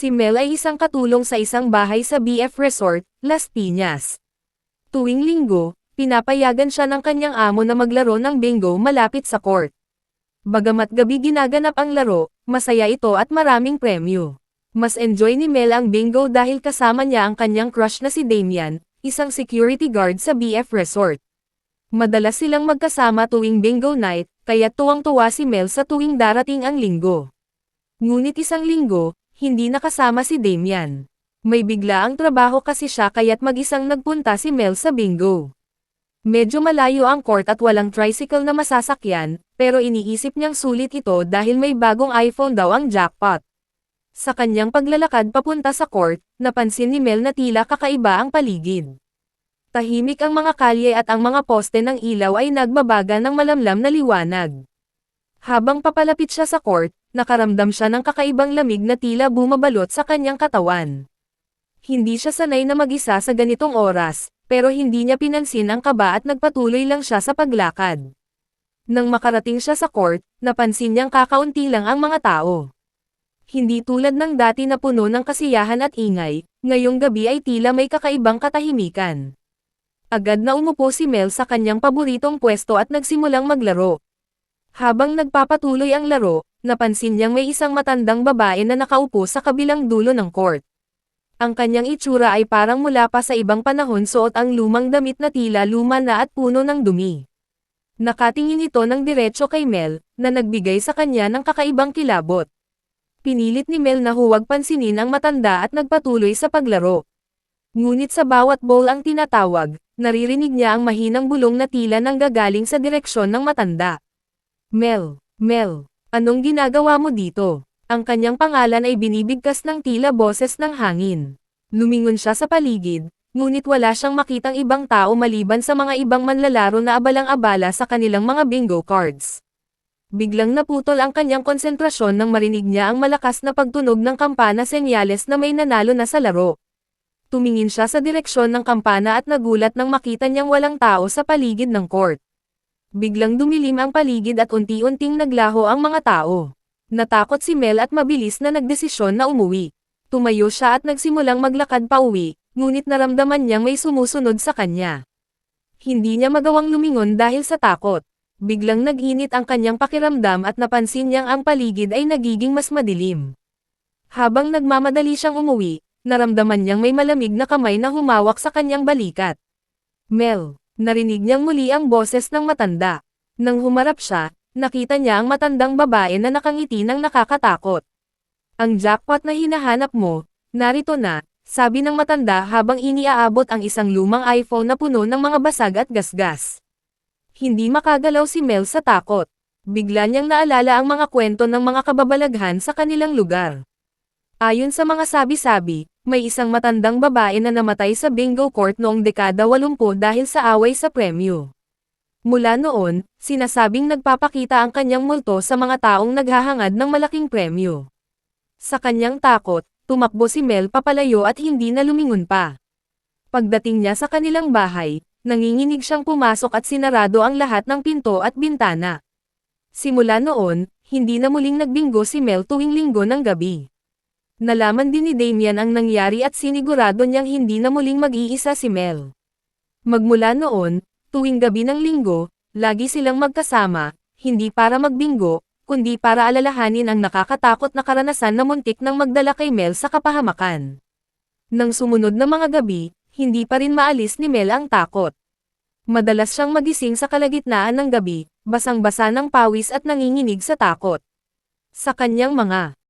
Si Mel ay isang katulong sa isang bahay sa BF Resort, Las Piñas. Tuwing linggo, pinapayagan siya ng kanyang amo na maglaro ng bingo malapit sa court. Bagamat gabi ginaganap ang laro, masaya ito at maraming premyo. Mas enjoy ni Mel ang bingo dahil kasama niya ang kanyang crush na si Damian, isang security guard sa BF Resort. Madalas silang magkasama tuwing bingo night, kaya tuwang-tuwa si Mel sa tuwing darating ang linggo. Ngunit isang linggo, hindi nakasama si Damian. May bigla ang trabaho kasi siya kaya't mag-isang nagpunta si Mel sa bingo. Medyo malayo ang court at walang tricycle na masasakyan, pero iniisip niyang sulit ito dahil may bagong iPhone daw ang jackpot. Sa kanyang paglalakad papunta sa court, napansin ni Mel na tila kakaiba ang paligid. Tahimik ang mga kalye at ang mga poste ng ilaw ay nagbabaga ng malamlam na liwanag. Habang papalapit siya sa court, nakaramdam siya ng kakaibang lamig na tila bumabalot sa kanyang katawan. Hindi siya sanay na mag-isa sa ganitong oras, pero hindi niya pinansin ang kaba at nagpatuloy lang siya sa paglakad. Nang makarating siya sa court, napansin niyang kakaunti lang ang mga tao. Hindi tulad ng dati na puno ng kasiyahan at ingay, ngayong gabi ay tila may kakaibang katahimikan. Agad na umupo si Mel sa kanyang paboritong pwesto at nagsimulang maglaro. Habang nagpapatuloy ang laro, napansin niyang may isang matandang babae na nakaupo sa kabilang dulo ng court. Ang kanyang itsura ay parang mula pa sa ibang panahon, suot ang lumang damit na tila luma na at puno ng dumi. Nakatingin ito ng diretso kay Mel, na nagbigay sa kanya ng kakaibang kilabot. Pinilit ni Mel na huwag pansinin ang matanda at nagpatuloy sa paglaro. Ngunit sa bawat ball ang tinatawag, naririnig niya ang mahinang bulong na tila nanggagaling sa direksyon ng matanda. Mel, anong ginagawa mo dito? Ang kanyang pangalan ay binibigkas ng tila boses ng hangin. Lumingon siya sa paligid, ngunit wala siyang makitang ibang tao maliban sa mga ibang manlalaro na abalang-abala sa kanilang mga bingo cards. Biglang naputol ang kanyang konsentrasyon nang marinig niya ang malakas na pagtunog ng kampana, senyales na may nanalo na sa laro. Tumingin siya sa direksyon ng kampana at nagulat nang makita niyang walang tao sa paligid ng court. Biglang dumilim ang paligid at unti-unting naglaho ang mga tao. Natakot si Mel at mabilis na nagdesisyon na umuwi. Tumayo siya at nagsimulang maglakad pa uwi, ngunit naramdaman niyang may sumusunod sa kanya. Hindi niya magawang lumingon dahil sa takot. Biglang nag-init ang kanyang pakiramdam at napansin niyang ang paligid ay nagiging mas madilim. Habang nagmamadali siyang umuwi, naramdaman niyang may malamig na kamay na humawak sa kanyang balikat. Mel, narinig niyang muli ang boses ng matanda. Nang humarap siya, nakita niya ang matandang babae na nakangiti ng nakakatakot. Ang jackpot na hinahanap mo, narito na, sabi ng matanda habang iniaabot ang isang lumang iPhone na puno ng mga basag at gasgas. Hindi makagalaw si Mel sa takot. Bigla niyang naalala ang mga kwento ng mga kababalaghan sa kanilang lugar. Ayon sa mga sabi-sabi, may isang matandang babae na namatay sa bingo court noong dekada 80 dahil sa away sa premyo. Mula noon, sinasabing nagpapakita ang kanyang multo sa mga taong naghahangad ng malaking premyo. Sa kanyang takot, tumakbo si Mel papalayo at hindi na lumingon pa. Pagdating niya sa kanilang bahay, nanginginig siyang pumasok at sinarado ang lahat ng pinto at bintana. Simula noon, hindi na muling nagbingo si Mel tuwing linggo ng gabi. Nalaman din ni Damian ang nangyari at sinigurado niyang hindi na muling mag-iisa si Mel. Magmula noon, tuwing gabi ng linggo, lagi silang magkasama, hindi para magbingo, kundi para alalahanin ang nakakatakot na karanasan na muntik nang magdala kay Mel sa kapahamakan. Nang sumunod na mga gabi, hindi pa rin maalis ni Mel ang takot. Madalas siyang magising sa kalagitnaan ng gabi, basang-basa ng pawis at nanginginig sa takot. Sa kanyang mga